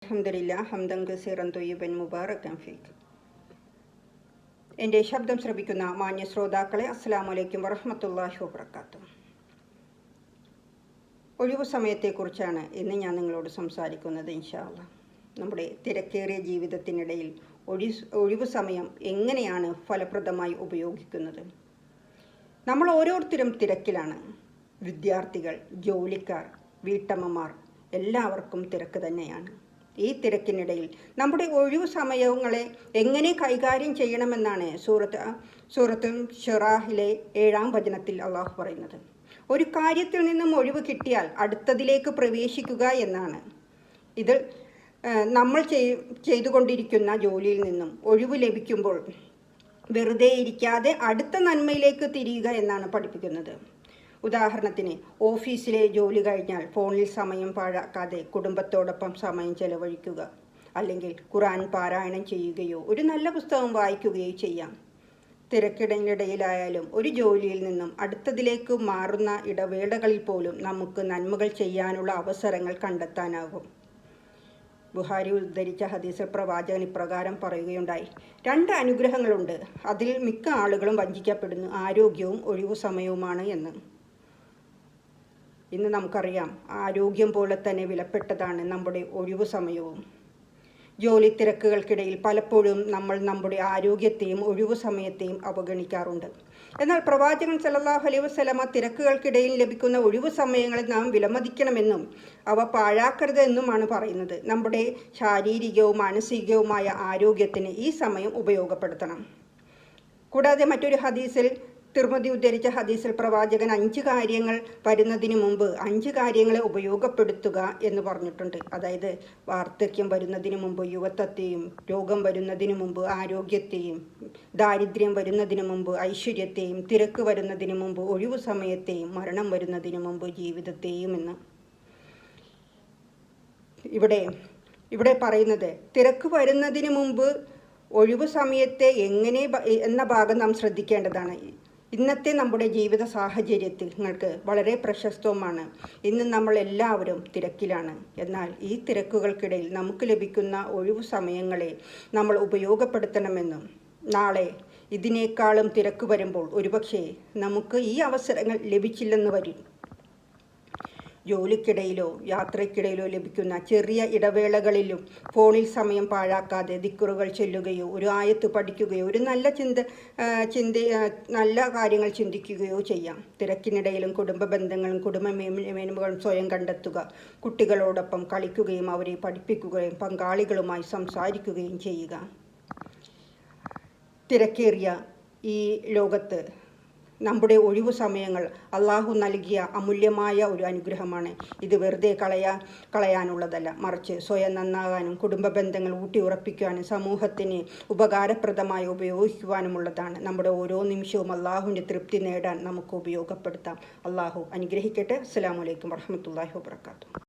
അൽഹംദുലില്ലാഹ് ഹംദൻ കസീറൻ ത്വയ്യിബൻ മുബാറകൻ ഫീക്ക്. എൻ്റെ ശബ്ദം ശ്രവിക്കുന്ന മാന്യ ശ്രോതാക്കളെ അസ്സലാമു അലൈക്കും വറഹ്മത്തുള്ളാഹി വബറകാതുഹു. ഒഴിവു സമയത്തെക്കുറിച്ചാണ് ഇന്ന് ഞാൻ നിങ്ങളോട് സംസാരിക്കുന്നത് ഇൻഷാ അല്ലാഹ്. നമ്മുടെ തിരക്കേറിയ ജീവിതത്തിനിടയിൽ ഒഴിവു സമയം എങ്ങനെയാണ് ഫലപ്രദമായി ഉപയോഗിക്കുന്നത്? നമ്മൾ ഓരോരുത്തരും തിരക്കിലാണ്. വിദ്യാർത്ഥികൾ, ജോലിക്കാർ, വീട്ടമ്മമാർ, എല്ലാവർക്കും തിരക്ക് തന്നെയാണ്. ഈ തിരക്കിനിടയിൽ നമ്മുടെ ഒഴിവു സമയങ്ങളെ എങ്ങനെ കൈകാര്യം ചെയ്യണമെന്നാണ് സൂറത്തുൽ ശുറാഹിലെ 7-ാം വചനത്തിൽ അള്ളാഹു പറയുന്നത്. ഒരു കാര്യത്തിൽ നിന്നും ഒഴിവ് കിട്ടിയാൽ അടുത്തതിലേക്ക് പ്രവേശിക്കുക എന്നാണ്. ഇത് നമ്മൾ ചെയ്തുകൊണ്ടിരിക്കുന്ന ജോലിയിൽ നിന്നും ഒഴിവ് ലഭിക്കുമ്പോൾ വെറുതെ ഇരിക്കാതെ അടുത്ത നന്മയിലേക്ക് തിരിയുക എന്നാണ് പഠിപ്പിക്കുന്നത്. ഉദാഹരണത്തിന്, ഓഫീസിലെ ജോലി കഴിഞ്ഞാൽ ഫോണിൽ സമയം പാഴാക്കാതെ കുടുംബത്തോടൊപ്പം സമയം ചെലവഴിക്കുക, അല്ലെങ്കിൽ ഖുർആൻ പാരായണം ചെയ്യുകയോ ഒരു നല്ല പുസ്തകം വായിക്കുകയോ ചെയ്യാം. തിരക്കിടയിലായാലും ഒരു ജോലിയിൽ നിന്നും അടുത്തതിലേക്ക് മാറുന്ന ഇടവേളകളിൽ പോലും നമുക്ക് നന്മകൾ ചെയ്യാനുള്ള അവസരങ്ങൾ കണ്ടെത്താനാകും. ബുഹാരി ഉദ്ധരിച്ച ഹദീസിൽ പ്രവാചകൻ ഇപ്രകാരം പറയുകയുണ്ടായി: 2 അനുഗ്രഹങ്ങളുണ്ട്, അതിൽ മിക്ക ആളുകളും വഞ്ചിക്കപ്പെടുന്നു, ആരോഗ്യവും ഒഴിവു സമയവുമാണ് എന്ന്. ഇന്ന് നമുക്കറിയാം, ആരോഗ്യം പോലെ തന്നെ വിലപ്പെട്ടതാണ് നമ്മുടെ ഒഴിവു സമയവും. ജോലി തിരക്കുകൾക്കിടയിൽ പലപ്പോഴും നമ്മൾ നമ്മുടെ ആരോഗ്യത്തെയും ഒഴിവു സമയത്തെയും അവഗണിക്കാറുണ്ട്. എന്നാൽ പ്രവാചകൻ സല്ലല്ലാഹു അലൈഹി വസല്ലമ തിരക്കുകൾക്കിടയിൽ ലഭിക്കുന്ന ഒഴിവു സമയങ്ങളെ നാം വിലമതിക്കണമെന്നും അവ പാഴാക്കരുത് എന്നുമാണ് പറയുന്നത്. നമ്മുടെ ശാരീരികവും മാനസികവുമായ ആരോഗ്യത്തിന് ഈ സമയം ഉപയോഗപ്പെടുത്തണം. കൂടാതെ മറ്റൊരു ഹദീസിൽ, തിർമിദി ഉദ്ധരിച്ച ഹദീസിൽ പ്രവാചകൻ 5 കാര്യങ്ങൾ വരുന്നതിന് മുമ്പ് 5 കാര്യങ്ങളെ ഉപയോഗപ്പെടുത്തുക എന്ന് പറഞ്ഞിട്ടുണ്ട്. അതായത്, വാർദ്ധക്യം വരുന്നതിന് മുമ്പ് യുവത്വത്തെയും, രോഗം വരുന്നതിന് മുമ്പ് ആരോഗ്യത്തെയും, ദാരിദ്ര്യം വരുന്നതിന് മുമ്പ് ഐശ്വര്യത്തെയും, തിരക്ക് വരുന്നതിന് മുമ്പ് ഒഴിവു സമയത്തെയും, മരണം വരുന്നതിന് മുമ്പ് ജീവിതത്തെയും എന്ന്. ഇവിടെ പറയുന്നത്, തിരക്ക് വരുന്നതിന് മുമ്പ് ഒഴിവു സമയത്തെ എങ്ങനെ എന്ന ഭാഗം നാം ശ്രദ്ധിക്കേണ്ടതാണ്. ഇന്നത്തെ നമ്മുടെ ജീവിത സാഹചര്യങ്ങൾക്ക് വളരെ പ്രശസ്തവുമാണ്. ഇന്ന് നമ്മൾ എല്ലാവരും തിരക്കിലാണ്. എന്നാൽ ഈ തിരക്കുകൾക്കിടയിൽ നമുക്ക് ലഭിക്കുന്ന ഒഴിവു സമയങ്ങളെ നമ്മൾ ഉപയോഗപ്പെടുത്തണമെന്നും നാളെ ഇതിനേക്കാളും തിരക്ക് വരുമ്പോൾ ഒരുപക്ഷെ നമുക്ക് ഈ അവസരങ്ങൾ ലഭിച്ചില്ലെന്ന് വരും. ജോലിക്കിടയിലോ യാത്രയ്ക്കിടയിലോ ലഭിക്കുന്ന ചെറിയ ഇടവേളകളിലും ഫോണിൽ സമയം പാഴാക്കാതെ ദിക്റുകൾ ചൊല്ലുകയോ ഒരു ആയത്ത് പഠിക്കുകയോ ഒരു നല്ല കാര്യങ്ങൾ ചിന്തിക്കുകയോ ചെയ്യാം. തിരക്കിനിടയിലും കുടുംബ ബന്ധങ്ങളും കുടുംബമേന്മകളും സ്വയം കണ്ടെത്തുക. കുട്ടികളോടൊപ്പം കളിക്കുകയും അവരെ പഠിപ്പിക്കുകയും പങ്കാളികളുമായി സംസാരിക്കുകയും ചെയ്യുക. തിരക്കേറിയ ഈ ലോകത്ത് നമ്മുടെ ഒഴിവു സമയങ്ങൾ അള്ളാഹു നൽകിയ അമൂല്യമായ ഒരു അനുഗ്രഹമാണ്. ഇത് വെറുതെ കളയാനുള്ളതല്ല, മറിച്ച് സ്വയം നന്നാകാനും കുടുംബ ബന്ധങ്ങൾ ഊട്ടിയുറപ്പിക്കുവാനും സമൂഹത്തിന് ഉപകാരപ്രദമായി ഉപയോഗിക്കുവാനുമുള്ളതാണ്. നമ്മുടെ ഓരോ നിമിഷവും അള്ളാഹുവിൻ്റെ തൃപ്തി നേടാൻ നമുക്ക് ഉപയോഗപ്പെടുത്താം. അള്ളാഹു അനുഗ്രഹിക്കട്ടെ. അസ്സലാമു അലൈക്കും വറഹ്മത്തുള്ളാഹി വബറകാതുഹു.